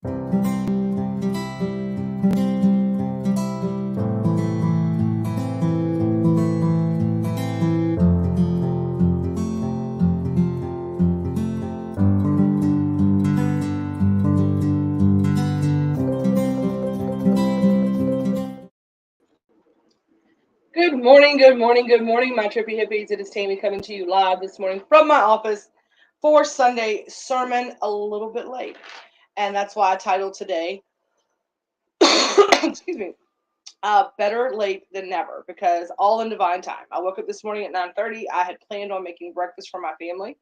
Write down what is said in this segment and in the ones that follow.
Good morning, good morning, good morning, my trippy hippies. It is Tammy coming to you live this morning from my office for Sunday sermon a little bit late. And that's why I titled today, excuse me, Better Late Than Never, because all in divine time. I woke up this morning at 9:30. I had planned on making breakfast for my family.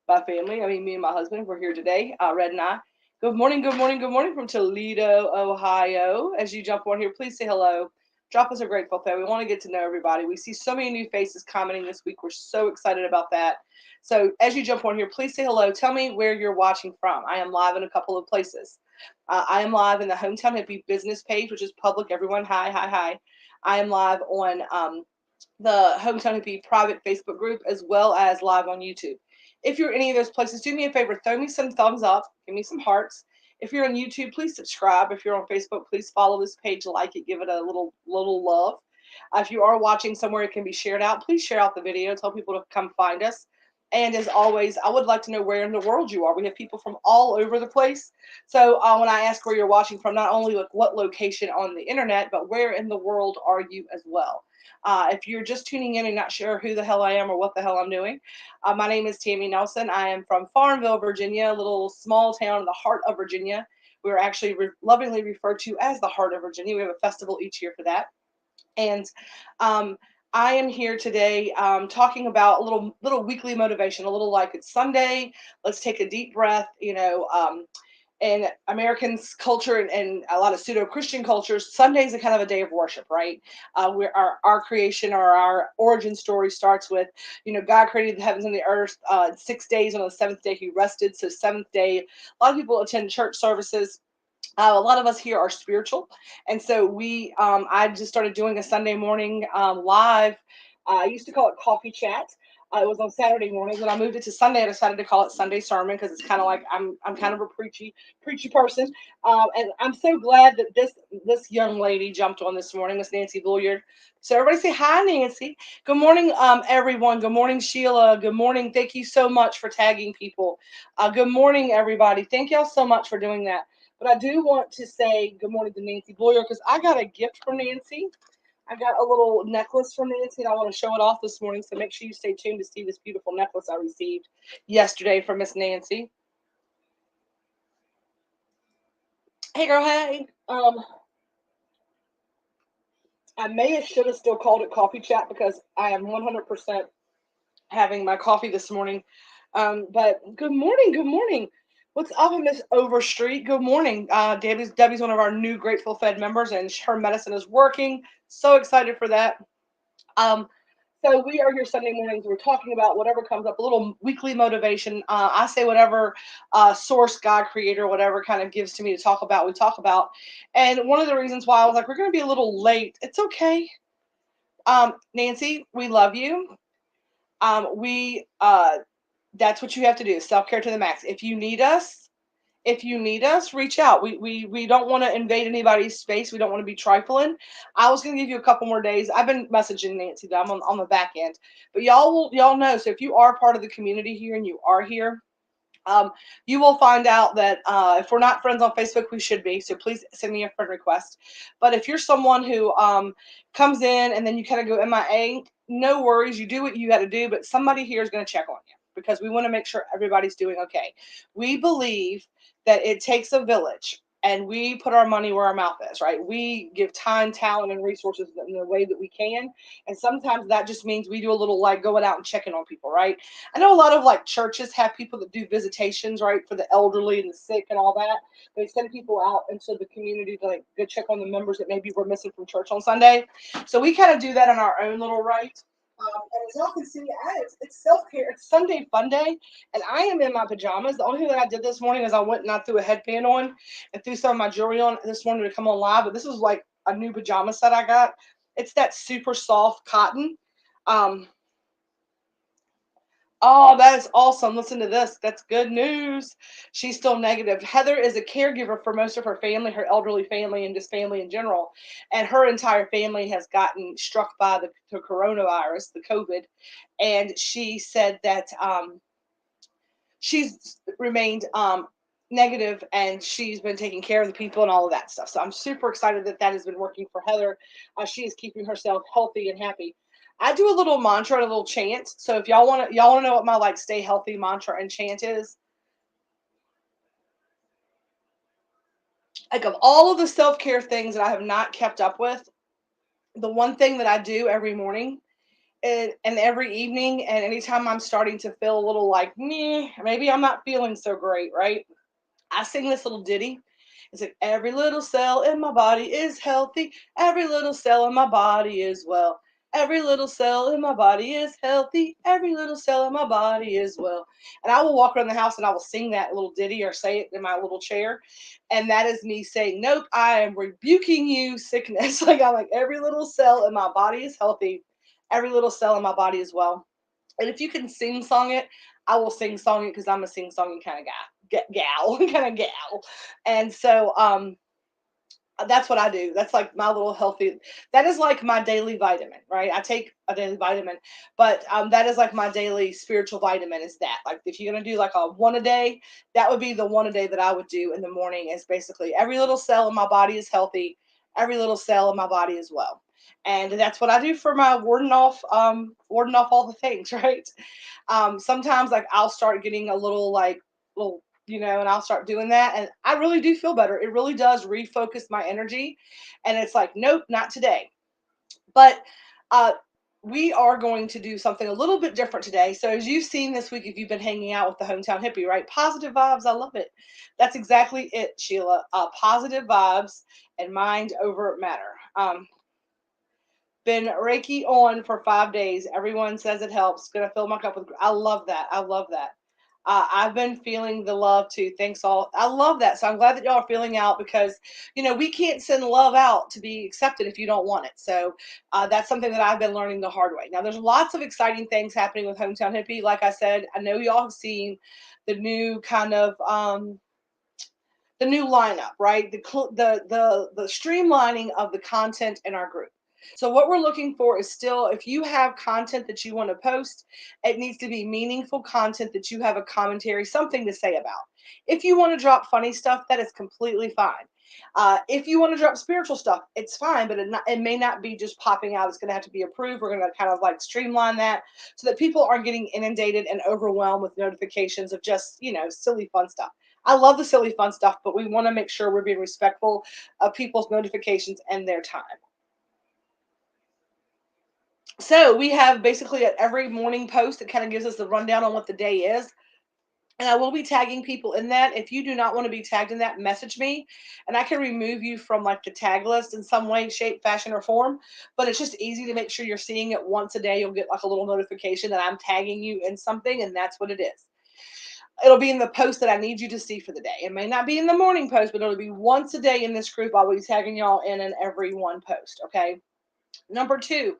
By family, I mean me and my husband. We're here today, Red and I. Good morning, good morning, good morning from Toledo, Ohio. As you jump on here, please say hello. Drop us a grateful fan. We want to get to know everybody. We see so many new faces commenting this week. We're so excited about that. So as you jump on here, please say hello. Tell me where you're watching from. I am live in a couple of places. I am live in the Hometown Hippie business page, which is public. Everyone, hi, hi, hi. I am live on the Hometown Hippie private Facebook group, as well as live on YouTube. If you're any of those places, do me a favor, throw me some thumbs up, give me some hearts. If you're on YouTube, please subscribe. If you're on Facebook, please follow this page, like it, give it a little love. If you are watching somewhere it can be shared out, please share out the video. Tell people to come find us. And as always, I would like to know where in the world you are. We have people from all over the place. So when I ask where you're watching from, not only like what location on the internet, but where in the world are you as well? If you're just tuning in and not sure who the hell I am or what the hell I'm doing, my name is Tammy Nelson. I am from Farmville, Virginia, a little small town in the heart of Virginia. We're actually lovingly referred to as the heart of Virginia. We have a festival each year for that. And um, I am here today talking about a little weekly motivation, a little like it's Sunday. Let's take a deep breath. In Americans' culture and a lot of pseudo-Christian cultures, Sunday is a kind of a day of worship, right? Where our creation or our origin story starts with, God created the heavens and the earth in 6 days. On the seventh day, He rested. So seventh day, a lot of people attend church services. A lot of us here are spiritual, and so I just started doing a Sunday morning live. I used to call it coffee chat. It was on Saturday mornings. When I moved it to Sunday, I decided to call it Sunday sermon because it's kind of like I'm kind of a preachy person, and I'm so glad that this young lady jumped on this morning, Miss Nancy Bulliard. So everybody say hi, Nancy. Good morning, everyone. Good morning, Sheila. Good morning. Thank you so much for tagging people. Good morning, everybody. Thank y'all so much for doing that. But I do want to say good morning to Nancy Boyer because I got a gift from Nancy. I got a little necklace from Nancy and I want to show it off this morning. So make sure you stay tuned to see this beautiful necklace I received yesterday from Miss Nancy. Hey girl, hey. I may have should have still called it coffee chat because I am 100% having my coffee this morning. But good morning, good morning. What's up, Miss Overstreet? Good morning. Debbie's one of our new Grateful Fed members, and her medicine is working. So excited for that. Um, so we are here Sunday mornings. We're talking about whatever comes up, a little weekly motivation. I say whatever source, God, creator, whatever kind of gives to me to talk about, we talk about. And one of the reasons why I was like, we're going to be a little late. It's okay. Nancy, we love you. We That's what you have to do. Self-care to the max. If you need us, reach out. We don't want to invade anybody's space. We don't want to be trifling. I was going to give you a couple more days. I've been messaging Nancy that I'm on the back end, but y'all know. So if you are part of the community here and you are here, you will find out that if we're not friends on Facebook, we should be. So please send me a friend request. But if you're someone who comes in and then you kind of go MIA, no worries. You do what you got to do, but somebody here is going to check on you because we want to make sure everybody's doing okay. We believe that it takes a village. And we put our money where our mouth is, right? We give time, talent, and resources in the way that we can. And sometimes that just means we do a little like going out and checking on people, right? I know a lot of like churches have people that do visitations, right, for the elderly and the sick and all that. They send people out into the community to like go check on the members that maybe were missing from church on Sunday. So we kind of do that in our own little right. And as y'all can see, it's self-care. It's Sunday fun day, and I am in my pajamas. The only thing that I did this morning is I went and I threw a headband on and threw some of my jewelry on this morning to come on live. But this is like a new pajama set I got. It's that super soft cotton. Um, Oh, that is awesome. Listen to this. That's good news. She's still negative. Heather is a caregiver for most of her family, her elderly family, and just family in general. And her entire family has gotten struck by the coronavirus, the COVID. And she said that she's remained negative, and she's been taking care of the people and all of that stuff. So I'm super excited that that has been working for Heather. She is keeping herself healthy and happy. I do a little mantra and a little chant. So if y'all want to know what my like stay healthy mantra and chant is, like of all of the self care things that I have not kept up with, the one thing that I do every morning and every evening, and anytime I'm starting to feel a little like me, maybe I'm not feeling so great, right? I sing this little ditty. It's like every little cell in my body is healthy. Every little cell in my body is well. Every little cell in my body is healthy. Every little cell in my body is well. And I will walk around the house and I will sing that little ditty or say it in my little chair. And that is me saying, nope, I am rebuking you, sickness. Like I'm like, every little cell in my body is healthy. Every little cell in my body is well. And if you can sing song it, I will sing song it because I'm a sing songy kind of guy, gal, kind of gal. And so that's what I do. That's like my little healthy. That is like my daily vitamin, right? I take a daily vitamin, but that is like my daily spiritual vitamin. Is that like if you're gonna do like a one a day, that would be the one a day that I would do in the morning. Is basically every little cell in my body is healthy. Every little cell in my body is well. And that's what I do for my warding off all the things, right? Sometimes like I'll start getting a little like little and I'll start doing that, and I really do feel better. It really does refocus my energy, and it's like, nope, not today. But uh, we are going to do something a little bit different today. So as you've seen this week, if you've been hanging out with the hometown hippie, right? Positive vibes, I love it. That's exactly it, Sheila. Positive vibes and mind over matter. Been Reiki on for 5 days. Everyone says it helps. Gonna fill my cup with. I love that. I love that. I've been feeling the love too. Thanks all. I love that. So I'm glad that y'all are feeling out because, we can't send love out to be accepted if you don't want it. So that's something that I've been learning the hard way. Now, there's lots of exciting things happening with Hometown Hippie. Like I said, I know y'all have seen the new kind of the new lineup, right? The streamlining of the content in our group. So what we're looking for is still if you have content that you want to post, it needs to be meaningful content that you have a commentary, something to say about. If you want to drop funny stuff, that is completely fine. If you want to drop spiritual stuff, it's fine, but it may not be just popping out. It's going to have to be approved. We're going to kind of like streamline that so that people aren't getting inundated and overwhelmed with notifications of just, silly fun stuff. I love the silly fun stuff, but we want to make sure we're being respectful of people's notifications and their time. So we have basically at every morning post that kind of gives us the rundown on what the day is. And I will be tagging people in that. If you do not want to be tagged in that, message me and I can remove you from like the tag list in some way, shape, fashion, or form. But it's just easy to make sure you're seeing it once a day. You'll get like a little notification that I'm tagging you in something, and that's what it is. It'll be in the post that I need you to see for the day. It may not be in the morning post, but it'll be once a day in this group. I'll be tagging y'all in every one post. Okay. Number two,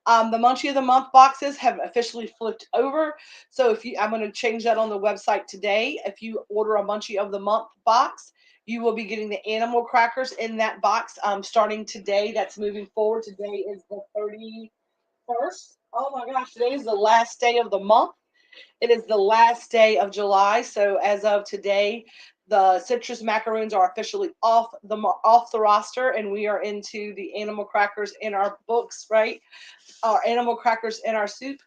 the Munchie of the Month boxes have officially flipped over. So I'm going to change that on the website today. If you order a Munchie of the Month box, you will be getting the animal crackers in that box starting today. That's moving forward. Today is the 31st. Oh my gosh, today is the last day of the month. It is the last day of July, so as of today, the citrus macaroons are officially off the roster, and we are into the animal crackers in our books, right? Our animal crackers in our soup.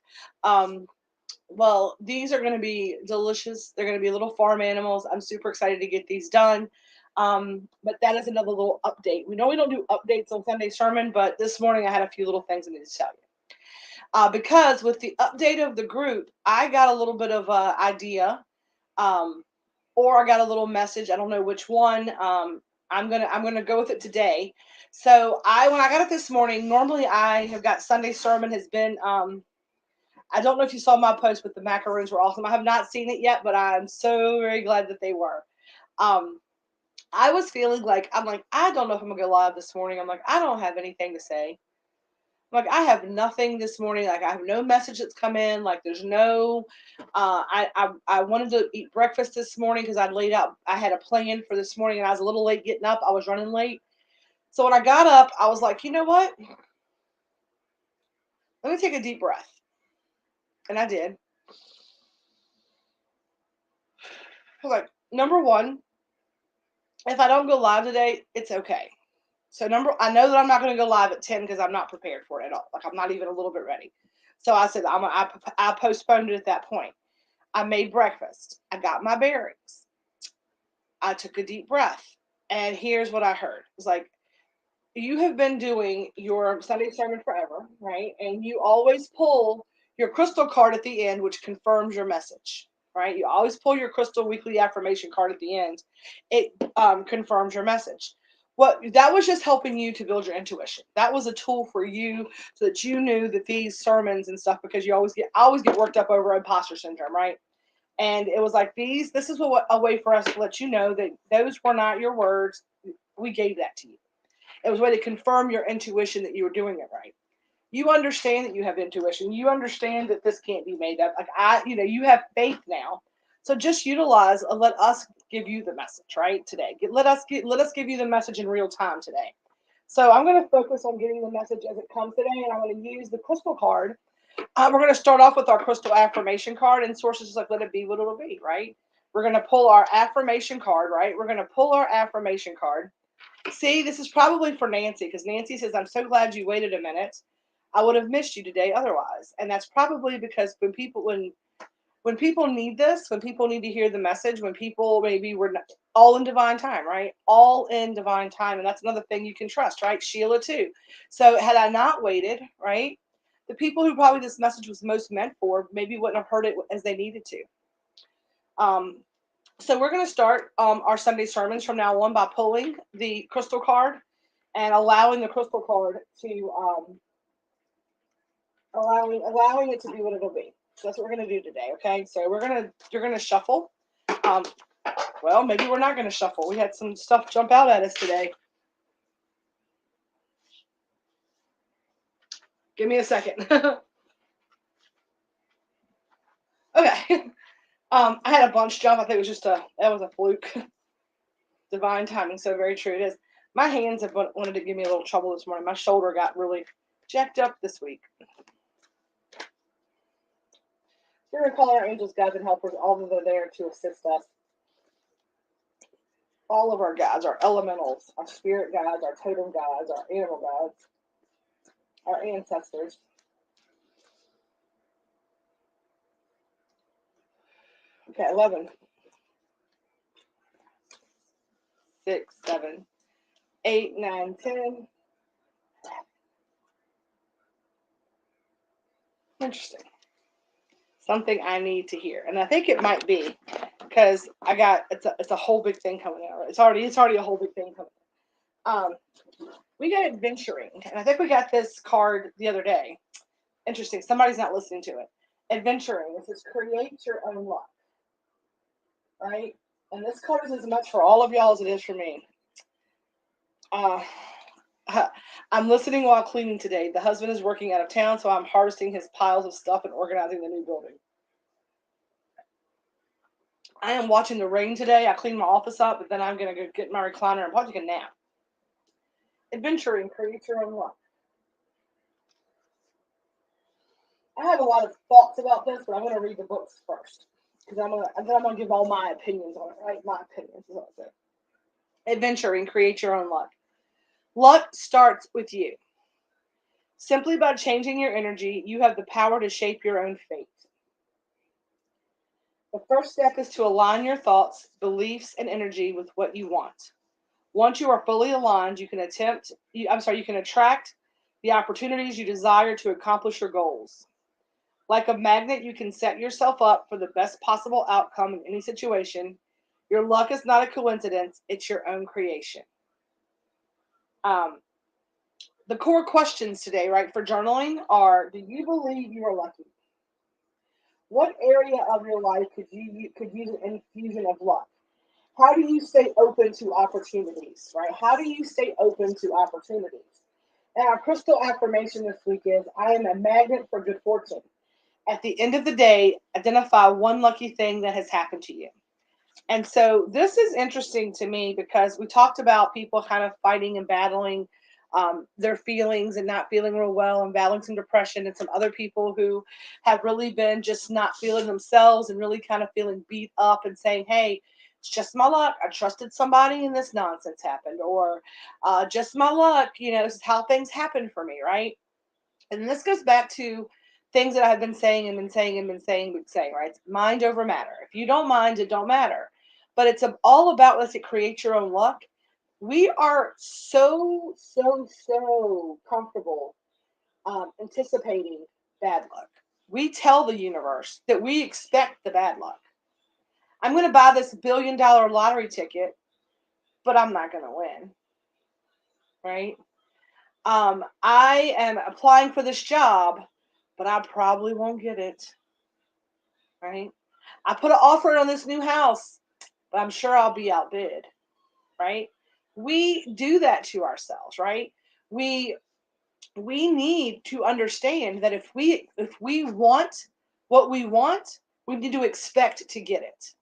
Um, well, these are going to be delicious. They're going to be little farm animals. I'm super excited to get these done. But that is another little update. We know we don't do updates on Sunday sermon, but this morning I had a few little things I need to tell you. Because with the update of the group, I got a little bit of an idea, um, or I got a little message. I don't know which one. I'm gonna go with it today. So when I got it this morning, normally I have got Sunday sermon has been. I don't know if you saw my post, but the macaroons were awesome. I have not seen it yet, but I'm so very glad that they were. Um, I was feeling like I don't know if I'm gonna go live this morning. I'm like I don't have anything to say. Like I have nothing this morning. Like I have no message that's come in. Like there's no. I wanted to eat breakfast this morning because I'd laid out. I had a plan for this morning, and I was a little late getting up. I was running late. So when I got up, I was like, you know what? Let me take a deep breath, and I did. I was like, number one, if I don't go live today, it's okay. So I know that I'm not going to go live at 10 because I'm not prepared for it at all. Like I'm not even a little bit ready. So I said I postponed it at that point. I made breakfast. I got my bearings. I took a deep breath. And here's what I heard. It's like, you have been doing your Sunday sermon forever, right? And you always pull your crystal card at the end, which confirms your message, right? You always pull your crystal weekly affirmation card at the end. It confirms your message. What that was just helping you to build your intuition. That was a tool for you so that you knew that these sermons and stuff, because I always get worked up over imposter syndrome, right? And it was like this is a way for us to let you know that those were not your words. We gave that to you. It was a way to confirm your intuition that you were doing it right. You understand that you have intuition. You understand that this can't be made up. You have faith now. So just utilize and let us give you the message, right? Today. Let us give you the message in real time today. So I'm going to focus on getting the message as it comes today, and I'm going to use the crystal card. We're going to start off with our crystal affirmation card, and sources like let it be what it'll be, right? We're going to pull our affirmation card, right? We're going to pull our affirmation card. See, this is probably for Nancy because Nancy says, I'm so glad you waited a minute. I would have missed you today otherwise. And that's probably because when people need this, when people need to hear the message, when people maybe we're not, all in divine time, right? All in divine time. And that's another thing you can trust, right? Sheila too. So had I not waited, right? The people who probably this message was most meant for maybe wouldn't have heard it as they needed to. So we're going to start our Sunday sermons from now on by pulling the crystal card and allowing the crystal card to allowing it to be what it'll be. So that's what we're going to do today. Okay. So you're gonna shuffle. Um, well, maybe we're not going to shuffle. We had some stuff jump out at us today. Give me a second. Okay. I had a bunch jump. I think it was that was a fluke. Divine timing. So very true it is. My hands have wanted to give me a little trouble this morning. My shoulder got really jacked up this week. We're going to call our angels, guides, and helpers, all that are there to assist us. All of our guides, our elementals, our spirit guides, our totem guides, our animal guides, our ancestors. Okay, 11. 6, 7, 8, 9, 10. Interesting. Something I need to hear. And I think it might be because it's a whole big thing coming out. It's already a whole big thing coming out. We got adventuring, and I think we got this card the other day. Interesting. Somebody's not listening to it. Adventuring. It says create your own luck. Right? And this card is as much for all of y'all as it is for me. I'm listening while cleaning today. The husband is working out of town, so I'm harvesting his piles of stuff and organizing the new building. I am watching the rain today. I cleaned my office up, but then I'm going to go get my recliner and probably take a nap. Adventuring, create your own luck. I have a lot of thoughts about this, but I'm going to read the books first because I'm going to give all my opinions on it. Right, my opinions is what I said. Adventuring, create your own luck. Luck starts with you. Simply by changing your energy, you have the power to shape your own fate. The first step is to align your thoughts, beliefs, and energy with what you want. Once you are fully aligned, you can attract the opportunities you desire to accomplish your goals. Like a magnet, you can set yourself up for the best possible outcome in any situation. Your luck is not a coincidence, it's your own creation. The core questions today, right, for journaling are, do you believe you are lucky? What area of your life could use an infusion of luck? How do you stay open to opportunities, right? How do you stay open to opportunities? And our crystal affirmation this week is I am a magnet for good fortune. At the end of the day, identify one lucky thing that has happened to you. And so this is interesting to me because we talked about people kind of fighting and battling their feelings and not feeling real well and battling some depression, and some other people who have really been just not feeling themselves and really kind of feeling beat up and saying, hey, it's just my luck. I trusted somebody and this nonsense happened. Or just my luck. This is how things happen for me, right? And this goes back to things that I've been saying and been saying and been saying, right? It's mind over matter. If you don't mind, it don't matter. But it's all about, let's say, create your own luck. We are so comfortable anticipating bad luck. We tell the universe that we expect the bad luck. I'm going to buy this $1 billion lottery ticket, but I'm not going to win, right? I am applying for this job, but I probably won't get it, right? I put an offer on this new house, but I'm sure I'll be outbid, right? We do that to ourselves, right? We we need to understand that if we want what we want, we need to expect to get it.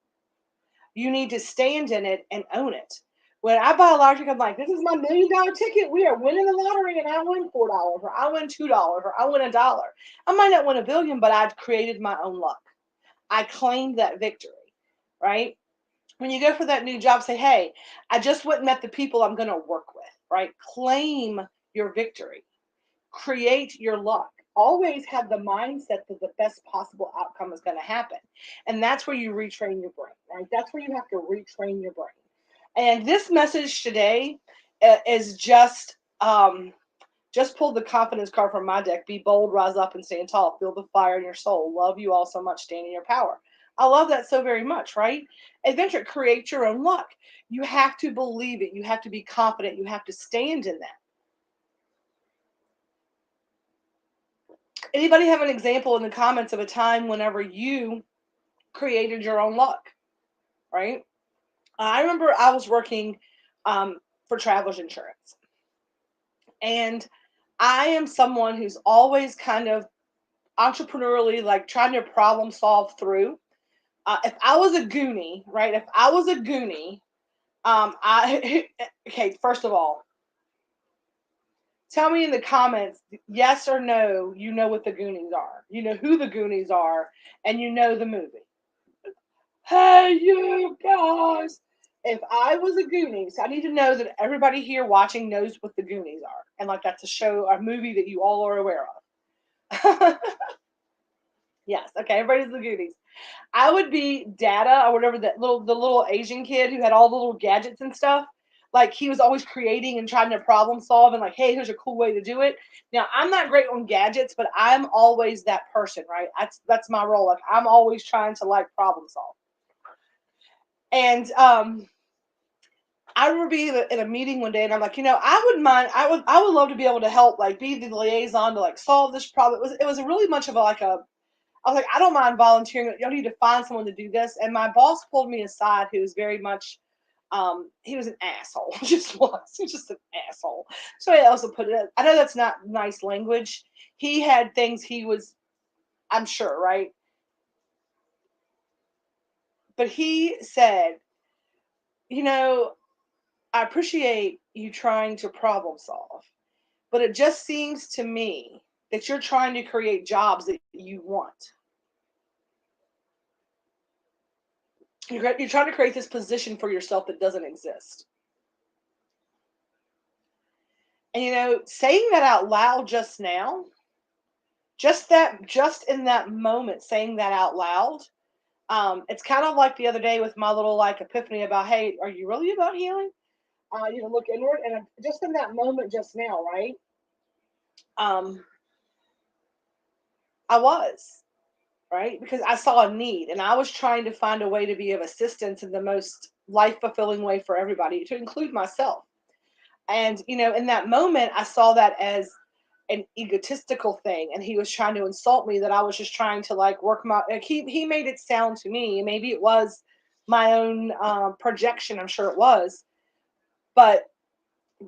You need to stand in it and own it. When I buy a lottery ticket, I'm like, this is my $1 million ticket. We are winning the lottery, and I win $4, or I win $2, or I win $1. I might not win a billion, but I've created my own luck. I claimed that victory, right? When you go for that new job, say, hey, I just went and met the people I'm going to work with, right? Claim your victory. Create your luck. Always have the mindset that the best possible outcome is going to happen. And that's where you retrain your brain, right? That's where you have to retrain your brain. And this message today is just pulled the confidence card from my deck. Be bold, rise up, and stand tall. Feel the fire in your soul. Love you all so much. Stand in your power. I love that so very much, right? Adventure, create your own luck. You have to believe it. You have to be confident. You have to stand in that. Anybody have an example in the comments of a time whenever you created your own luck, right? I remember I was working for Travelers Insurance, and I am someone who's always kind of entrepreneurially, like trying to problem solve through. If I was a Goonie, right? If I was a Goonie, I okay. First of all, tell me in the comments, yes or no. You know what the Goonies are. You know who the Goonies are, and you know the movie. Hey, you guys! If I was a Goonies, I need to know that everybody here watching knows what the Goonies are, and like that's a show, a movie that you all are aware of. Yes, okay, everybody's the Goonies. I would be Data or whatever, the little Asian kid who had all the little gadgets and stuff. Like he was always creating and trying to problem solve and like, hey, here's a cool way to do it. Now I'm not great on gadgets, but I'm always that person, right? That's my role. Like I'm always trying to like problem solve. And I remember being in a meeting one day, and I'm like, I wouldn't mind. I would love to be able to help, like, be the liaison to like solve this problem. It was really much of a. I was like, I don't mind volunteering. You need to find someone to do this. And my boss pulled me aside, who was very much, he was an asshole. Just was. He was just an asshole. So I also put it. I know that's not nice language. He had things he was, I'm sure, right? But he said, I appreciate you trying to problem solve, but it just seems to me that you're trying to create jobs that you want. You're trying to create this position for yourself that doesn't exist. And saying that out loud just now, just in that moment, saying that out loud, it's kind of like the other day with my little like epiphany about, hey, are you really about healing? Look inward, and just in that moment just now, right? Um, I was. Right? Because I saw a need and I was trying to find a way to be of assistance in the most life fulfilling way for everybody, to include myself. And, in that moment, I saw that as an egotistical thing. And he was trying to insult me that I was just trying to like work like he made it sound to me, and maybe it was my own projection. I'm sure it was. But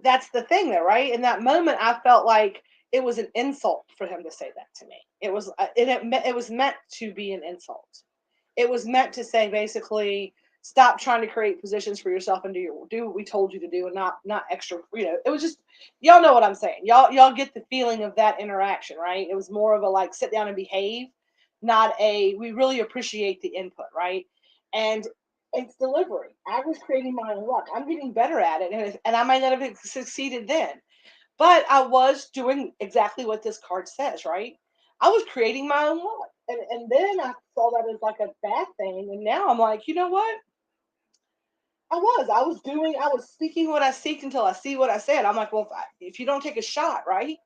that's the thing though, right? In that moment, I felt like it was an insult for him to say that to me. It was, it was meant to be an insult. It was meant to say basically, stop trying to create positions for yourself and do what we told you to do, and not extra. It was just, y'all know what I'm saying. Y'all get the feeling of that interaction, right? It was more of a like sit down and behave, not a we really appreciate the input, right? And it's delivery. I was creating my own luck. I'm getting better at it, and I might not have succeeded then, but I was doing exactly what this card says, right? I was creating my own luck. And then I saw that as like a bad thing. And now I'm like, you know what? I was speaking what I seek until I see what I said. I'm like, well, if you don't take a shot, right?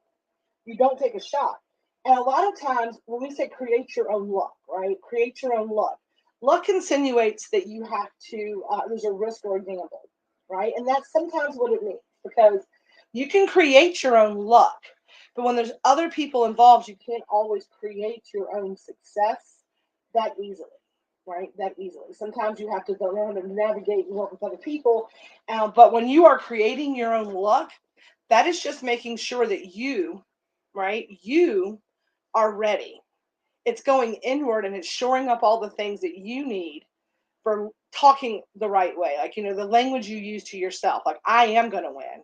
You don't take a shot. And a lot of times when we say create your own luck, right? Create your own luck. Luck insinuates that you have to, there's a risk or a gamble, right? And that's sometimes what it means because you can create your own luck, but when there's other people involved, you can't always create your own success that easily, right? That easily. Sometimes you have to go around and navigate and work with other people. But when you are creating your own luck, that is just making sure that you, right? You are ready. It's going inward and it's shoring up all the things that you need for talking the right way. Like, the language you use to yourself, like, I am going to win.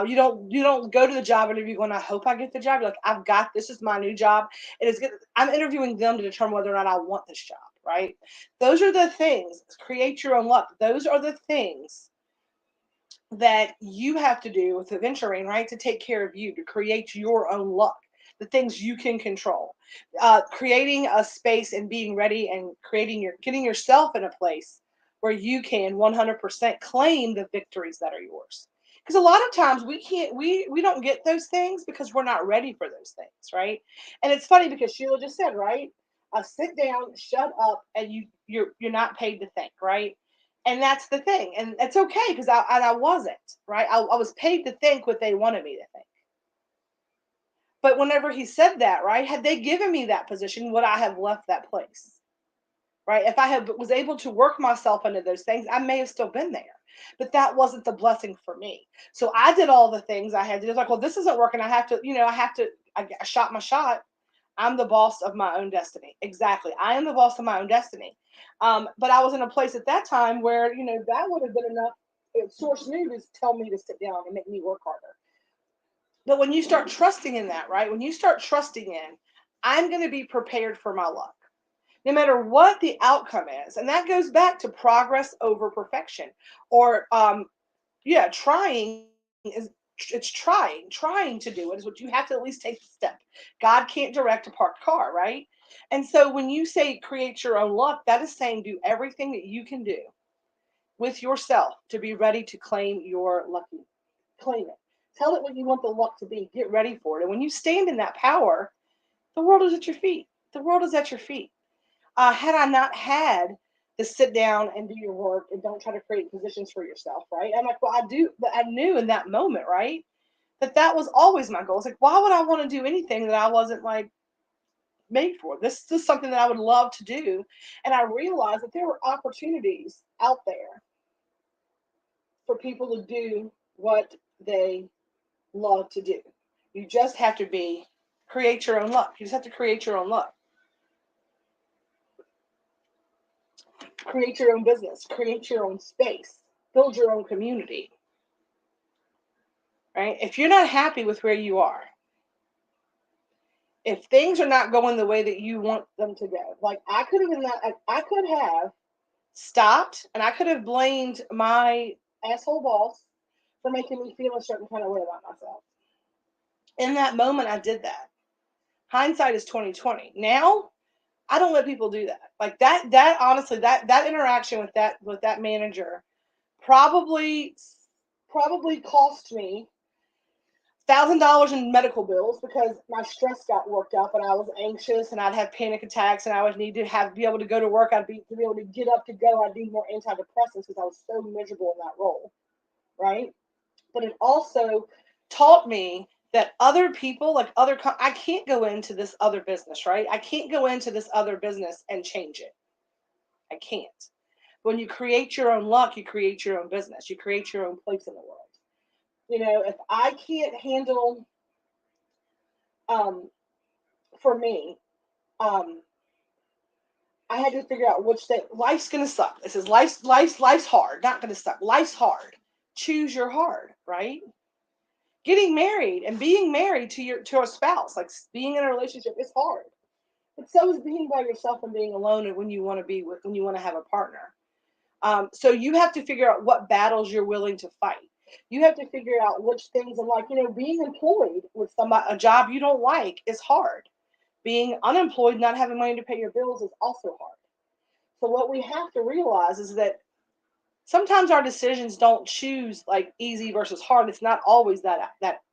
You don't go to the job interview going, I hope I get the job. You're like, I've got, this is my new job. It is good. I'm interviewing them to determine whether or not I want this job, right? Those are the things. Create your own luck. Those are the things that you have to do with the venturing, right? To take care of you, to create your own luck, the things you can control. Creating a space and being ready and getting yourself in a place where you can 100% claim the victories that are yours. Because a lot of times we don't get those things because we're not ready for those things, right? And it's funny because Sheila just said, right? Sit down, shut up, and you're not paid to think, right? And that's the thing, and it's okay because I wasn't, right. I was paid to think what they wanted me to think. But whenever he said that, right, had they given me that position, would I have left that place, right? If I had was able to work myself into those things, I may have still been there. But that wasn't the blessing for me. So I did all the things I had to do. It's like, well, this isn't working. I shot my shot. I'm the boss of my own destiny. Exactly. I am the boss of my own destiny. But I was in a place at that time where, that would have been enough. Source News tell me to sit down and make me work harder. But when you start trusting in that, right? When you start trusting in, I'm going to be prepared for my luck, no matter what the outcome is. And that goes back to progress over perfection, or yeah, trying is it's trying to do it is what you have to at least take the step. God can't direct a parked car, right? And so when you say create your own luck, that is saying do everything that you can do with yourself to be ready to claim your lucky. Claim it. Tell it what you want the luck to be. Get ready for it. And when you stand in that power, the world is at your feet. The world is at your feet. Had I not had to sit down and do your work and don't try to create positions for yourself, right? I'm like, well, I do, but I knew in that moment, right, that was always my goal. It's like, why would I want to do anything that I wasn't like made for? This is something that I would love to do, and I realized that there were opportunities out there for people to do what they love to do. You just have to create your own luck. You just have to create your own luck. Create your own business, create your own space, build your own community, right? If you're not happy with where you are, if things are not going the way that you want them to go, like I could have stopped and I could have blamed my asshole boss for making me feel a certain kind of way about myself. In that moment, I did that. Hindsight is 2020. Now, I don't let people do that. Like that honestly, that interaction with that manager probably cost me $1,000 in medical bills because my stress got worked up and I was anxious and I'd have panic attacks and I would need to be able to go to work. To be able to get up to go. I'd need more antidepressants because I was so miserable in that role, right? But it also taught me that other people, like I can't go into this other business, right? I can't go into this other business and change it. I can't. When you create your own luck, you create your own business. You create your own place in the world. If I can't handle, um, for me, um, I had to figure out which day life's gonna suck. This is life's hard, not gonna suck. Life's hard. Choose your hard, right? Getting married and being married to a spouse, like being in a relationship, is hard. But so is being by yourself and being alone, and when you want to have a partner. So you have to figure out what battles you're willing to fight. You have to figure out which things, and like, being employed with somebody, a job you don't like, is hard. Being unemployed, not having money to pay your bills, is also hard. So what we have to realize is that sometimes our decisions don't choose like easy versus hard. It's not always that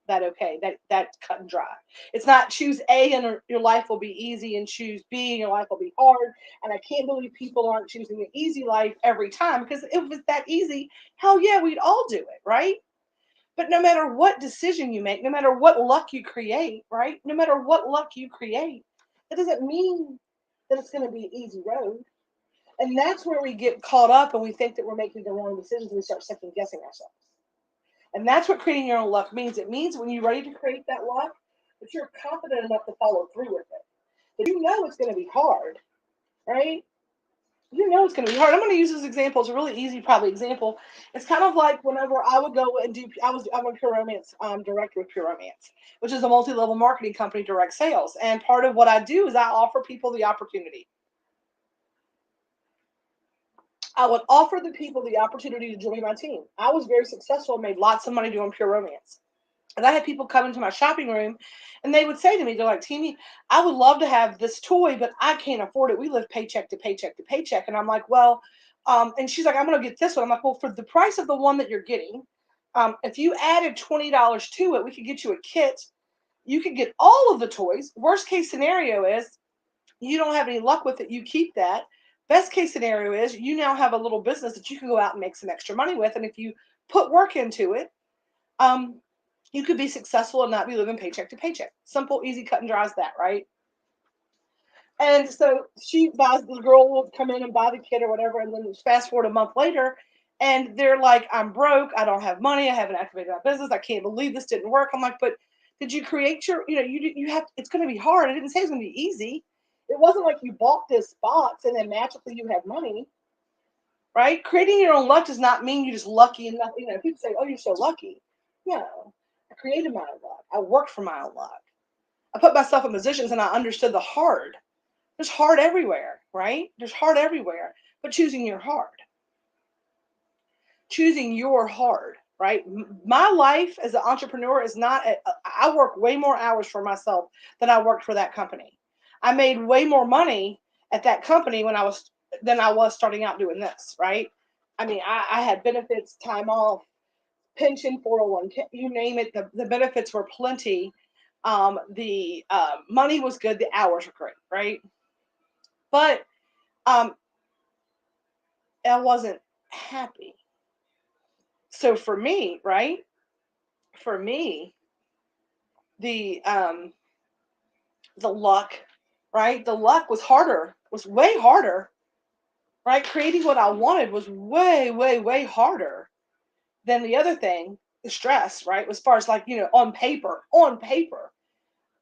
okay, that cut and dry. It's not choose A and your life will be easy, and choose B and your life will be hard. And I can't believe people aren't choosing the easy life every time, because if it was that easy, hell yeah, we'd all do it, right? But no matter what decision you make, no matter what luck you create, right? No matter what luck you create, that doesn't mean that it's going to be an easy road. And that's where we get caught up and we think that we're making the wrong decisions, and we start second guessing ourselves. And that's what creating your own luck means. It means when you're ready to create that luck, that you're confident enough to follow through with it. That you know it's going to be hard, right? You know it's going to be hard. I'm going to use this example. It's a really easy, probably example. It's kind of like whenever I would go and do. I'm a Pure Romance director with Pure Romance, which is a multi-level marketing company, direct sales. And part of what I do is I offer people the opportunity. I would offer the people the opportunity to join my team. I was very successful and made lots of money doing Pure Romance. And I had people come into my shopping room and they would say to me, they're like, Teeny, I would love to have this toy, but I can't afford it. We live paycheck to paycheck to paycheck. And I'm like, well, and she's like, I'm going to get this one. I'm like, well, for the price of the one that you're getting, if you added $20 to it, we could get you a kit. You could get all of the toys. Worst case scenario is you don't have any luck with it. You keep that. Best case scenario is you now have a little business that you can go out and make some extra money with. And if you put work into it, um, you could be successful and not be living paycheck to paycheck. Simple, easy, cut and dry as that, right? And so she buys, the girl will come in and buy the kit or whatever, and then fast forward a month later, and they're like, I'm broke, I don't have money, I haven't activated my business, I can't believe this didn't work. I'm like, but did you create your, you have, it's going to be hard. I didn't say it's going to be easy. It wasn't like you bought this box and then magically you had money, right? Creating your own luck does not mean you're just lucky and nothing. People say, oh, you're so lucky. No, I created my own luck. I worked for my own luck. I put myself in positions and I understood the hard. There's hard everywhere, right? There's hard everywhere, but choosing your hard, choosing your hard, right? My life as an entrepreneur is not, I work way more hours for myself than I worked for that company. I made way more money at that company than I was starting out doing this, right? I mean, I had benefits, time off, pension, 401k, you name it. The benefits were plenty. The money was good. The hours were great, right? But um, I wasn't happy. So for me, right? For me, the um, the luck, right? The luck was harder. Was way harder, right? Creating what I wanted was way, way, way harder than the other thing. The stress, right? As far as like on paper.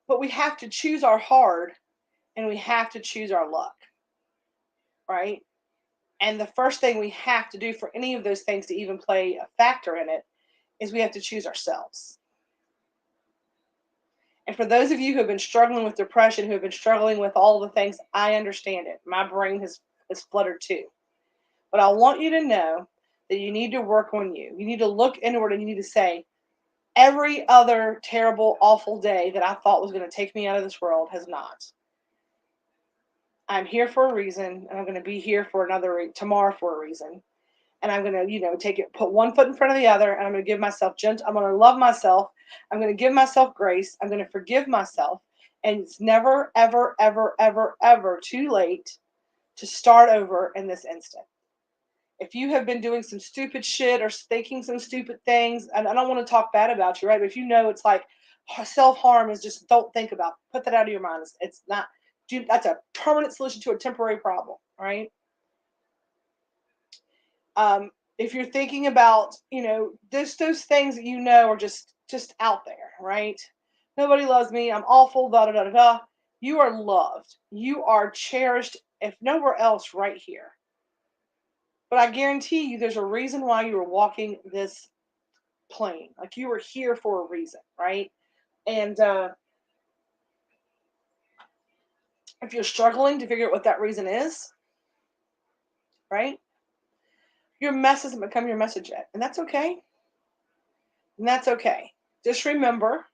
But we have to choose our hard, and we have to choose our luck, right? And the first thing we have to do for any of those things to even play a factor in it is we have to choose ourselves. And for those of you who have been struggling with depression, who have been struggling with all the things, I understand it. My brain has fluttered too. But I want you to know that you need to work on you. You need to look inward and you need to say, every other terrible, awful day that I thought was going to take me out of this world has not. I'm here for a reason, and I'm going to be here for tomorrow for a reason. And I'm going to, put one foot in front of the other, and I'm going to give myself I'm going to love myself. I'm going to give myself grace. I'm going to forgive myself. And it's never, ever, ever, ever, ever too late to start over in this instant. If you have been doing some stupid shit or thinking some stupid things, and I don't want to talk bad about you, right? But if you know it's like self-harm is just, don't think about it. Put that out of your mind. It's not, that's a permanent solution to a temporary problem, right? If you're thinking about, those things that are just out there, right? Nobody loves me. I'm awful. Da da da da da. You are loved. You are cherished. If nowhere else, right here. But I guarantee you, there's a reason why you are walking this plane. Like you were here for a reason, right? And if you're struggling to figure out what that reason is, right? Your mess hasn't become your message yet, and that's okay. And that's okay. Just remember,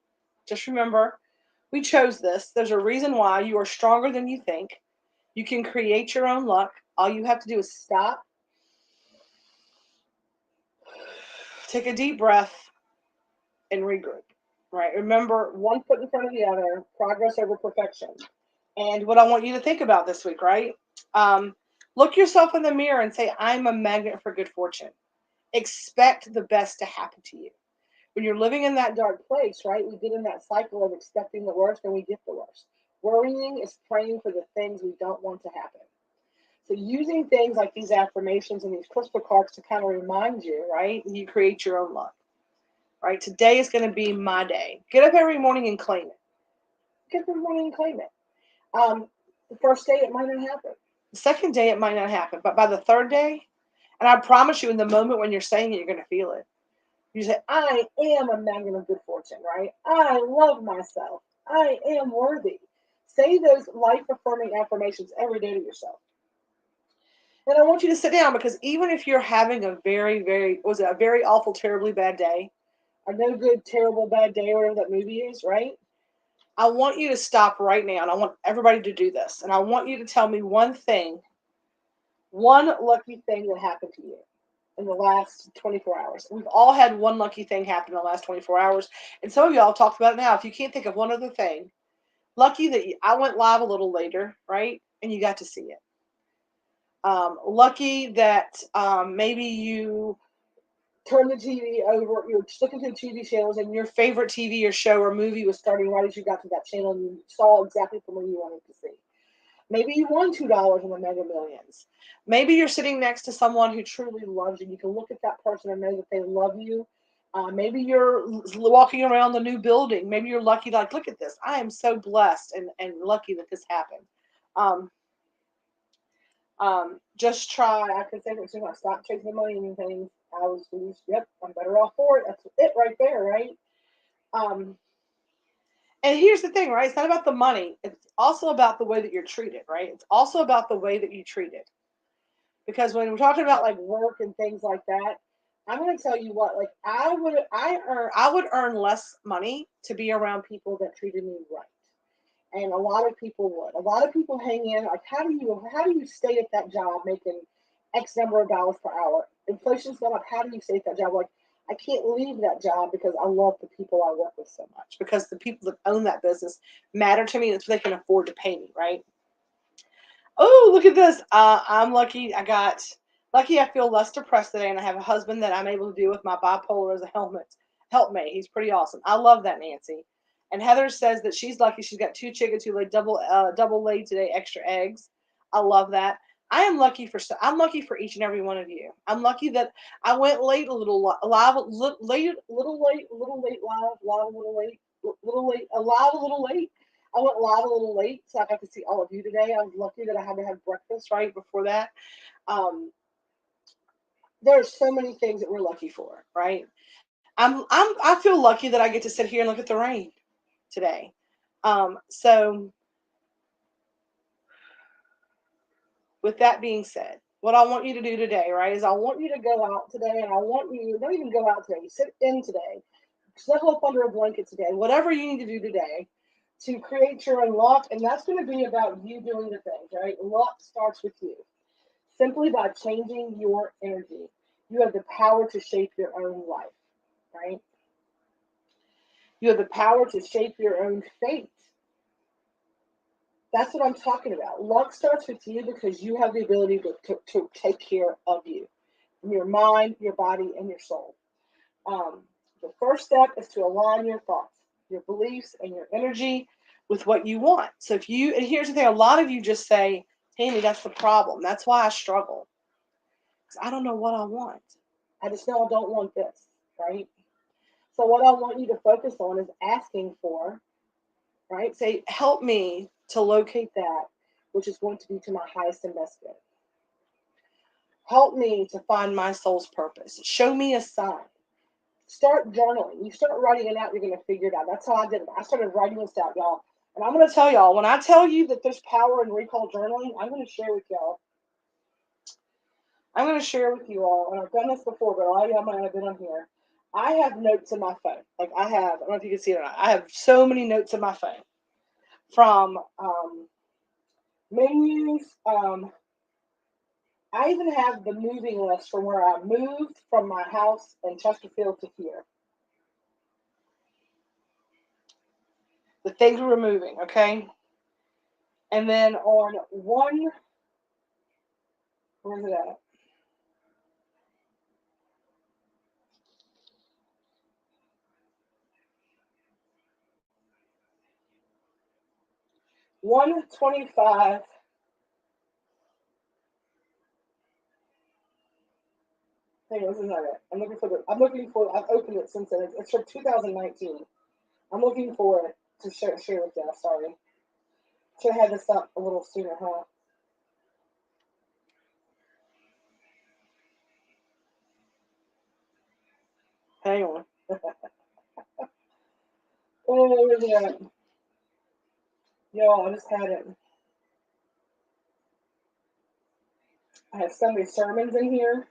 just remember, we chose this. There's a reason why. You are stronger than you think. You can create your own luck. All you have to do is stop, take a deep breath, and regroup. Right? Remember, one foot in front of the other, progress over perfection. And what I want you to think about this week, right? Look yourself in the mirror and say, I'm a magnet for good fortune. Expect the best to happen to you. When you're living in that dark place, right? We get in that cycle of expecting the worst and we get the worst. Worrying is praying for the things we don't want to happen. So using things like these affirmations and these crystal cards to kind of remind you, right? You create your own luck, right? Today is going to be my day. Get up every morning and claim it. Get up every morning and claim it. The first day it might not happen. The second day it might not happen, but by the third day, and I promise you, in the moment when you're saying it, you're going to feel it. You say, I am a magnet of good fortune, right? I love myself. I am worthy. Say those life affirming affirmations every day to yourself. And I want you to sit down because even if you're having a a very awful, terribly bad day, a no good, terrible, bad day, or whatever that movie is, right? I want you to stop right now, and I want everybody to do this. And I want you to tell me one lucky thing that happened to you in the last 24 hours. We've all had one lucky thing happen in the last 24 hours. And some of y'all talked about it now. If you can't think of one other thing, lucky that I went live a little later, right? And you got to see it. Lucky that maybe you turn the TV over, you're just looking through TV channels and your favorite TV or show or movie was starting right as you got to that channel and you saw exactly from where you wanted to see. Maybe you won $2 in the Mega Millions. Maybe you're sitting next to someone who truly loves you. You can look at that person and know that they love you. Maybe you're walking around the new building. Maybe you're lucky, like, look at this. I am so blessed and lucky that this happened. Just try. I can say that I stop chasing money and things. I was, yep, I'm better off for it. That's it right there, right? And here's the thing, right? It's not about the money. It's also about the way that you're treated, right? It's also about the way that you treat it. Because when we're talking about like work and things like that, I'm going to tell you what, like I would earn less money to be around people that treated me right. And a lot of people would. A lot of people hang in. Like, how do you stay at that job making X number of dollars per hour? Inflation's gone up. How do you stay at that job? Like, I can't leave that job because I love the people I work with so much. Because the people that own that business matter to me. That's what they can afford to pay me, right? Oh, look at this. I'm lucky. I feel less depressed today, and I have a husband that I'm able to do with my bipolar as a helpmate. He's pretty awesome. I love that, Nancy. And Heather says that she's lucky. She's got two chickens who laid double laid today, extra eggs. I love that. I'm lucky for each and every one of you. I'm lucky that I went late a little live, late, little late, little late, live, a little late, little late, alive a little late. I went live a little late, so I got to see all of you today. I was lucky that I had to have breakfast right before that. There's so many things that we're lucky for, right? I feel lucky that I get to sit here and look at the rain today. So with that being said, what I want you to do today, right, is I want you to go out today, and I want you don't even go out today. Sit in today, snuggle up under a blanket today, whatever you need to do today to create your own luck, and that's going to be about you doing the things, right? Luck starts with you. Simply by changing your energy, you have the power to shape your own life, right? You have the power to shape your own fate. That's what I'm talking about. Luck starts with you because you have the ability to take care of you, your mind, your body, and your soul. The first step is to align your thoughts, your beliefs, and your energy with what you want. So and here's the thing, a lot of you just say, Tammy, that's the problem. That's why I struggle. Because I don't know what I want. I just know I don't want this, right? So what I want you to focus on is asking for, right? Say, help me to locate that which is going to be to my highest and best good. Help me to find my soul's purpose. Show me a sign. Start journaling. You start writing it out, you're going to figure it out. That's how I did it. I started writing this out, y'all. And I'm going to tell y'all, when I tell you that there's power in recall journaling, I'm going to share with y'all. I'm going to share with you all, and I've done this before, but a lot of y'all might have been on here. I have notes in my phone. Like I don't know if you can see it or not. I have so many notes in my phone from menus. I even have the moving list from where I moved from my house in Chesterfield to here. The things we were moving, okay? And then on one, where's it at? $125. Hang on, this is not it. I've opened it since then. It's from 2019. I'm looking for it to share with you. Sorry. Should have had this up a little sooner, huh? Hang on. Oh, where's it at? Yo, I just had it. I have Sunday sermons in here.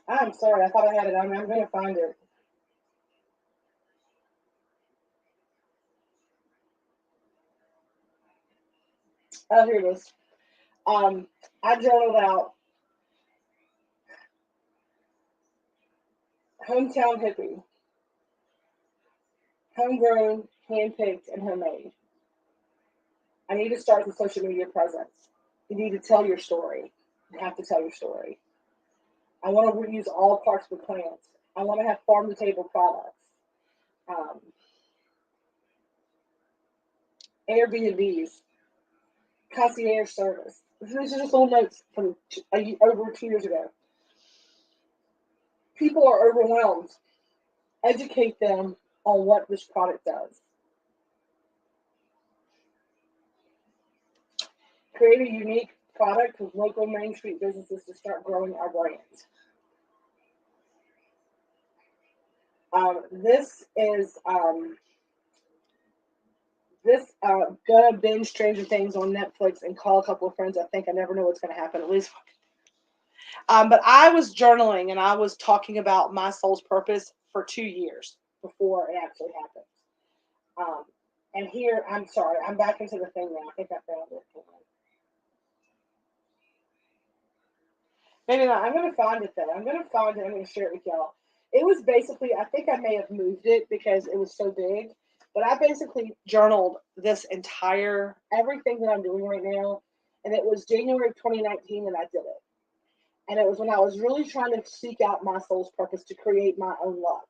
I'm sorry. I thought I had it. I'm going to find it. Oh, here it is. I journaled out hometown hippie, homegrown, handpicked, and homemade. I need to start with social media presence. You need to tell your story. You have to tell your story. I want to reuse all parts of the plant. I want to have farm to table products. Um, Airbnbs, concierge service. These are just little notes from over 2 years ago. People are overwhelmed. Educate them on what this product does. Create a unique product with local Main Street businesses to start growing our brand. This is gonna binge Stranger Things on Netflix and call a couple of friends. I think I never know what's gonna happen. At least, but I was journaling and I was talking about my soul's purpose for 2 years before it actually happened. Um, and here, I'm sorry, I'm back into the thing now. I think I found it. Maybe not. I'm gonna find it then. I'm gonna find it. I'm gonna share it with y'all. It was basically, I think I may have moved it because it was so big, but I basically journaled this entire everything that I'm doing right now, and it was January 2019 and I did it. And it was when I was really trying to seek out my soul's purpose to create my own luck.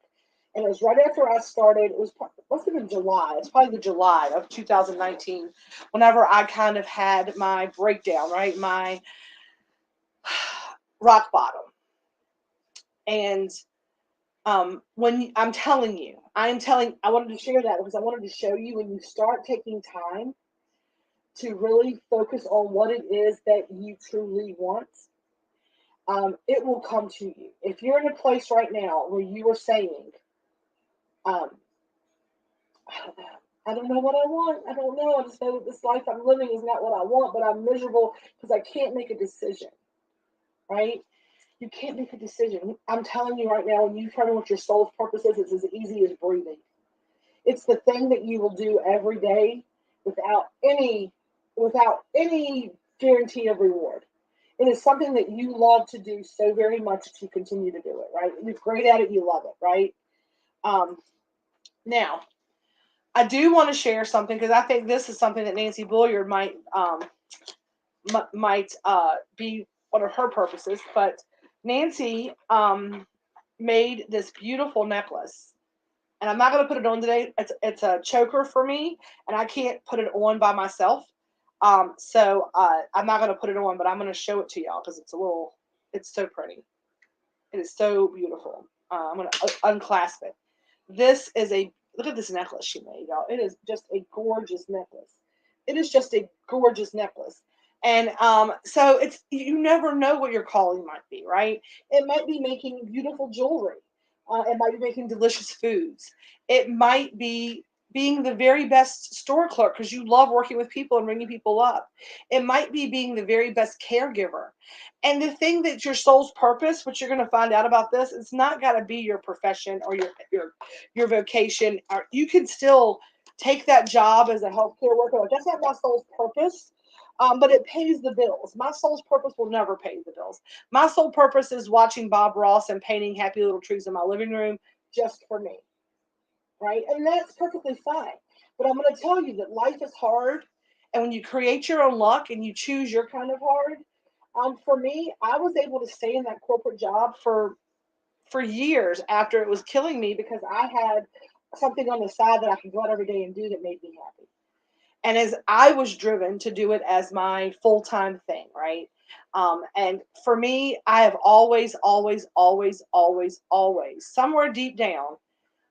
And it was right after I started. It was must have been July. It's probably the July of 2019, whenever I kind of had my breakdown, right? My rock bottom. And when I'm telling you, I wanted to share that because I wanted to show you when you start taking time to really focus on what it is that you truly want, it will come to you. If you're in a place right now where you are saying, um, I don't know what I want. I don't know. I just know that this life I'm living is not what I want, but I'm miserable because I can't make a decision, right? You can't make a decision. I'm telling you right now, when you turn on what your soul's purpose is, it's as easy as breathing. It's the thing that you will do every day without any guarantee of reward. It is something that you love to do so very much that you continue to do it, right? You're great at it, you love it, right? Now, I do want to share something because I think this is something that Nancy Bulliard might be one of her purposes. But Nancy made this beautiful necklace, and I'm not going to put it on today. It's a choker for me, and I can't put it on by myself. I'm not going to put it on, but I'm going to show it to y'all because it's so pretty. It is so beautiful. I'm going to unclasp it. Look at this necklace she made, y'all. It is just a gorgeous necklace. It is just a gorgeous necklace. And so you never know what your calling might be, right? It might be making beautiful jewelry. It might be making delicious foods. It might be being the very best store clerk because you love working with people and bringing people up. It might be being the very best caregiver. And the thing that your soul's purpose, which you're going to find out about this, it's not got to be your profession or your vocation. Or you can still take that job as a healthcare worker. Like, that's not my soul's purpose, but it pays the bills. My soul's purpose will never pay the bills. My sole purpose is watching Bob Ross and painting happy little trees in my living room just for me, right? And that's perfectly fine. But I'm going to tell you that life is hard. And when you create your own luck and you choose your kind of hard, for me, I was able to stay in that corporate job for years after it was killing me because I had something on the side that I could go out every day and do that made me happy. And as I was driven to do it as my full-time thing, right? And for me, I have always, always, always, always, always, somewhere deep down,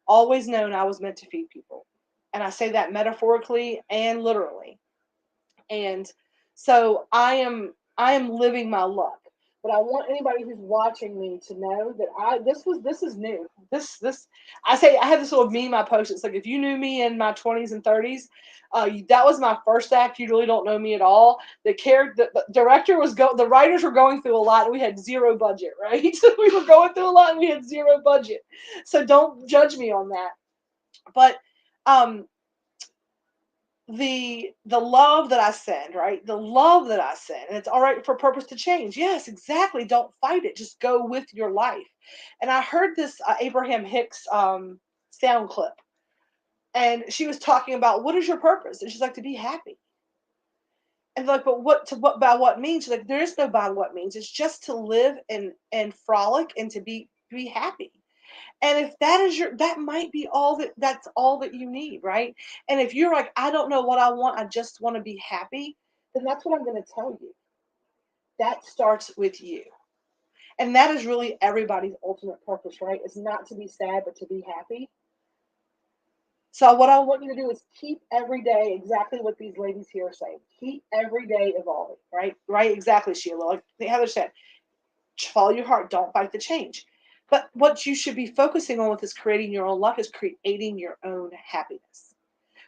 always known I was meant to feed people. And I say that metaphorically and literally. And so I am living my luck. But I want anybody who's watching me to know that this is new. This I say I have this little meme I post. It's like if you knew me in my 20s and 30s, that was my first act. You really don't know me at all. The director the writers were going through a lot. And we had zero budget, right? We were going through a lot and we had zero budget. So don't judge me on that. But um the love that I send, right? The love that I send, and it's all right for purpose to change. Yes, exactly. Don't fight it. Just go with your life. And I heard this Abraham Hicks sound clip, and she was talking about what is your purpose, and she's like to be happy. And like, but what by what means? She's like, there is no by what means. It's just to live and frolic and to be happy. And if that might be that's all that you need, right? And if you're like, I don't know what I want, I just want to be happy, then that's what I'm going to tell you. That starts with you. And that is really everybody's ultimate purpose, right? Is not to be sad, but to be happy. So what I want you to do is keep every day exactly what these ladies here are saying. Keep every day evolving, right? Right, exactly, Sheila. Like Heather said, follow your heart. Don't fight the change. But what you should be focusing on with this creating your own luck is creating your own happiness.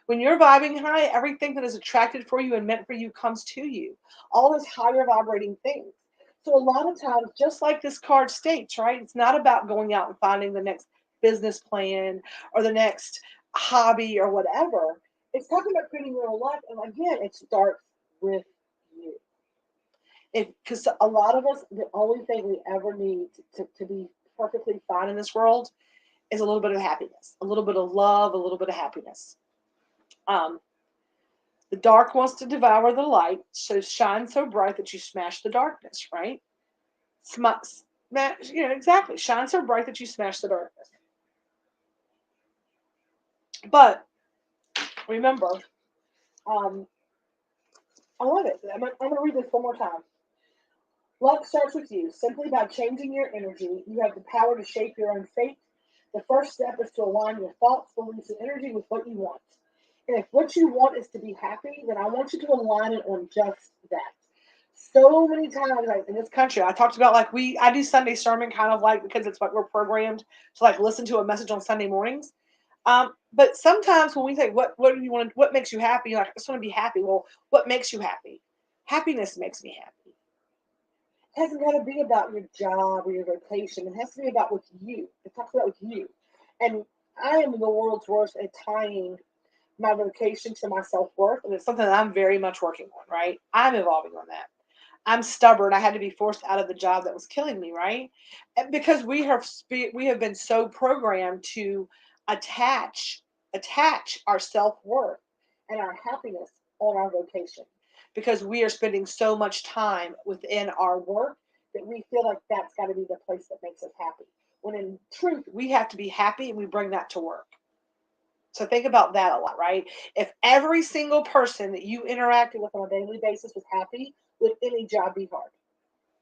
When you're vibing high, everything that is attracted for you and meant for you comes to you. All those higher vibrating things. So a lot of times, just like this card states, right? It's not about going out and finding the next business plan or the next hobby or whatever. It's talking about creating your own life. And again, it starts with you. Because a lot of us, the only thing we ever need to be perfectly fine in this world is a little bit of happiness, a little bit of love, a little bit of happiness. Um, the dark wants to devour the light, so shine so bright that you smash the darkness, right? Exactly. Shine so bright that you smash the darkness. But remember, um, I love it. I'm going to read this one more time. Luck starts with you. Simply by changing your energy, you have the power to shape your own fate. The first step is to align your thoughts, beliefs, and energy with what you want. And if what you want is to be happy, then I want you to align it on just that. So many times like, in this country, I talked about like I do Sunday sermon kind of like because it's what we're programmed to like listen to a message on Sunday mornings. But sometimes when we say what do you want, what makes you happy? You're like, I just want to be happy. Well, what makes you happy? Happiness makes me happy. It hasn't got to be about your job or your vocation. It has to be about with you. It talks about with you. And I am the world's worst at tying my vocation to my self-worth. And it's something that I'm very much working on, right? I'm evolving on that. I'm stubborn. I had to be forced out of the job that was killing me, right? And because we have been so programmed to attach our self-worth and our happiness on our vocation because we are spending so much time within our work that we feel like that's got to be the place that makes us happy. When in truth, we have to be happy and we bring that to work. So think about that a lot, right? If every single person that you interacted with on a daily basis was happy, would any job be hard?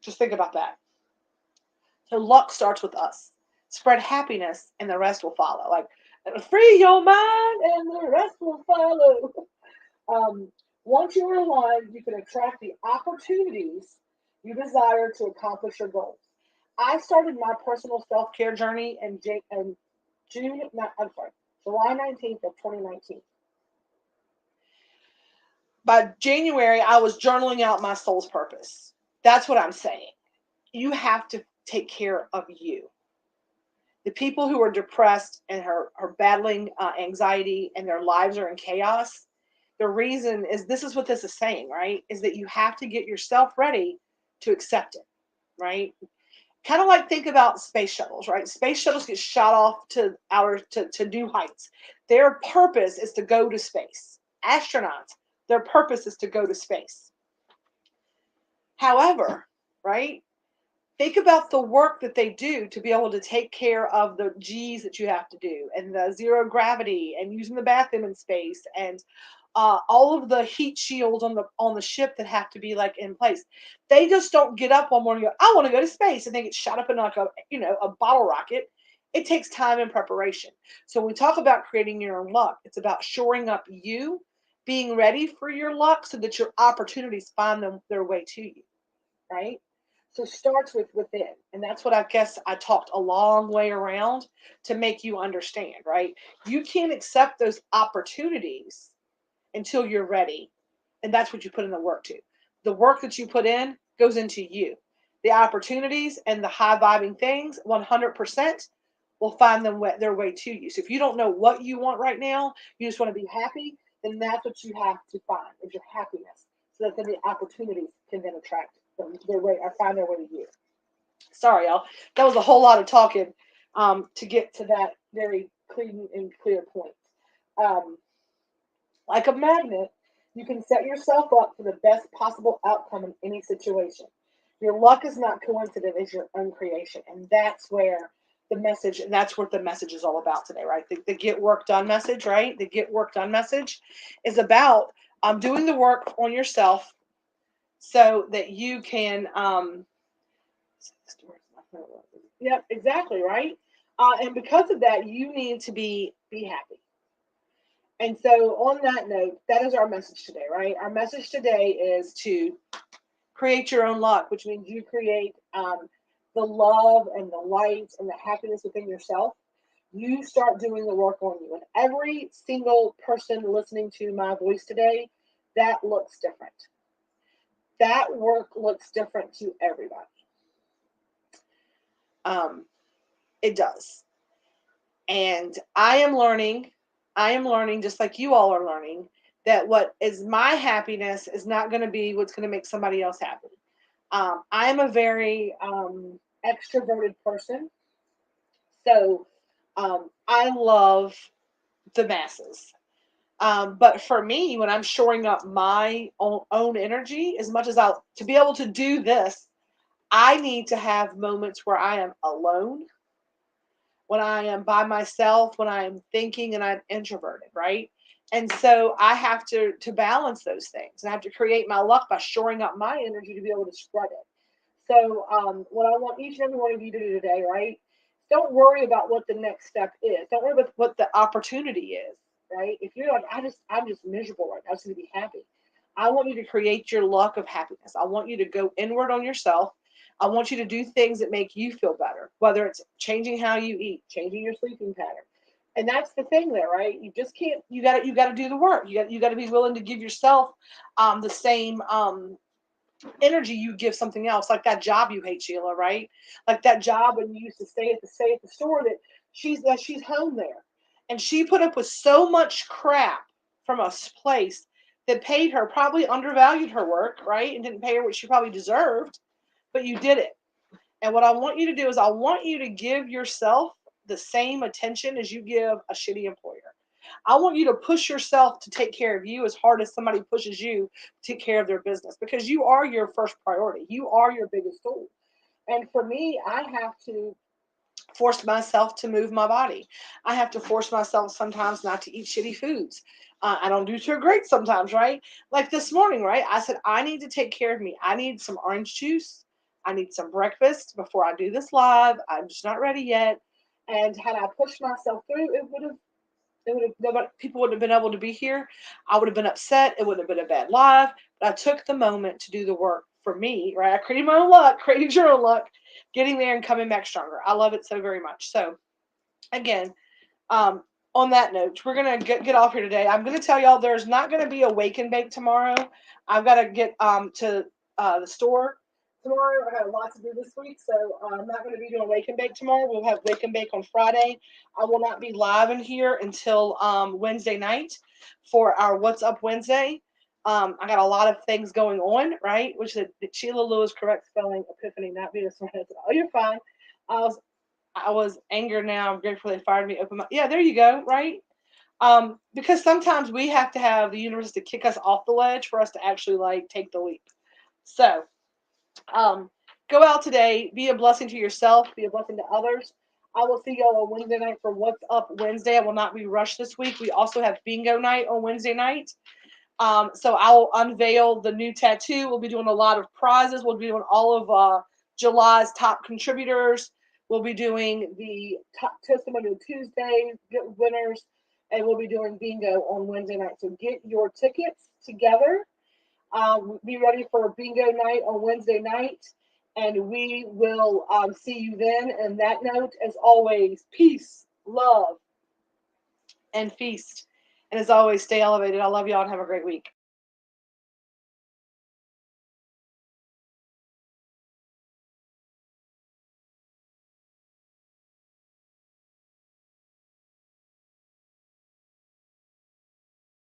Just think about that. So luck starts with us. Spread happiness and the rest will follow. Like, free your mind and the rest will follow. Um, Once you are aligned, you can attract the opportunities you desire to accomplish your goals. I started my personal self care journey in June, I'm sorry, July 19th of 2019. By January, I was journaling out my soul's purpose. That's what I'm saying. You have to take care of you. The people who are depressed and are battling anxiety and their lives are in chaos, the reason is this is what this is saying, right? Is that you have to get yourself ready to accept it, right? Kind of like think about space shuttles, right? Space shuttles get shot off to new heights. Their purpose is to go to space. Astronauts, their purpose is to go to space. However, right? Think about the work that they do to be able to take care of the G's that you have to do and the zero gravity and using the bathroom in space and all of the heat shields on the ship that have to be like in place. They just don't get up one morning and go, I want to go to space, and they get shot up in like a bottle rocket. It takes time and preparation. So when we talk about creating your own luck, it's about shoring up you, being ready for your luck so that your opportunities find their way to you, right? So starts with within. And that's what I guess I talked a long way around to make you understand, right? You can't accept those opportunities until you're ready. And that's what you put in the work to. The work that you put in goes into you. The opportunities and the high vibing things, 100% will find their way to you. So if you don't know what you want right now, you just want to be happy, then that's what you have to find is your happiness. So that then the opportunities can then attract their way or find their way to you. Sorry, y'all. That was a whole lot of talking to get to that very clean and clear point. Um, like a magnet, you can set yourself up for the best possible outcome in any situation. Your luck is not coincident, it's your own creation. And that's where that's what the message is all about today, right? The get work done message, right? The get work done message is about doing the work on yourself so that you can yep, exactly, right? And because of that, you need to be happy. And so, on that note, that is our message today, right? Our message today is to create your own luck, which means you create the love and the light and the happiness within yourself. You start doing the work on you. And every single person listening to my voice today, that looks different. That work looks different to everybody. It does. And I am learning just like you all are learning that what is my happiness is not going to be what's going to make somebody else happy. I am a very extroverted person. So I love the masses. But for me, when I'm shoring up my own energy, as much as to be able to do this, I need to have moments where I am alone, when I am by myself, when I am thinking and I'm introverted, right? And so I have to balance those things. And I have to create my luck by shoring up my energy to be able to spread it. So what I want each and every one of you to do today, right? Don't worry about what the next step is. Don't worry about what the opportunity is, right? If you're like, I'm just miserable right now, I just need to be happy. I want you to create your luck of happiness. I want you to go inward on yourself. I want you to do things that make you feel better, whether it's changing how you eat, changing your sleeping pattern. And that's the thing there, right? You just can't, you got to do the work. You got to be willing to give yourself the same energy you give something else, like that job you hate, Sheila, right? Like that job when you used to stay at the store that she's home there. And she put up with so much crap from a place that paid her, probably undervalued her work, right? And didn't pay her what she probably deserved, but you did it. And what I want you to do is I want you to give yourself the same attention as you give a shitty employer. I want you to push yourself to take care of you as hard as somebody pushes you to take care of their business, because you are your first priority. You are your biggest tool. And for me, I have to force myself to move my body. I have to force myself sometimes not to eat shitty foods. I don't do too great sometimes, right? Like this morning, right? I said, I need to take care of me. I need some orange juice. I need some breakfast before I do this live. I'm just not ready yet. And had I pushed myself through, nobody, people wouldn't have been able to be here. I would have been upset. It would have been a bad live. But I took the moment to do the work for me, right? I created my own luck, created your own luck, getting there and coming back stronger. I love it so very much. So again, um, on that note, we're gonna get off here today. I'm gonna tell y'all there's not gonna be a wake and bake tomorrow. I've got to get to the store tomorrow. I got a lot to do this week, so I'm not gonna be doing wake and bake tomorrow. We'll have wake and bake on Friday. I will not be live in here until Wednesday night for our What's Up Wednesday. I got a lot of things going on, right? Which is Sheila Lewis, correct spelling, Epiphany, not Venus. Oh, you're fine. I was I was angered now. I'm grateful they fired me. Open my yeah, there you go, right? Because sometimes we have to have the universe to kick us off the ledge for us to actually like take the leap. So, um, go out today, be a blessing to yourself, be a blessing to others. I will see y'all on Wednesday night for What's Up Wednesday. I will not be rushed this week. We also have bingo night on Wednesday night. So I'll unveil the new tattoo. We'll be doing a lot of prizes. We'll be doing all of July's top contributors. We'll be doing the top Testimonial Tuesday winners, and we'll be doing bingo on Wednesday night. So get your tickets together. Be ready for bingo night on Wednesday night, and we will see you then. And that note, as always, peace, love, and feast. And as always, stay elevated. I love y'all and have a great week.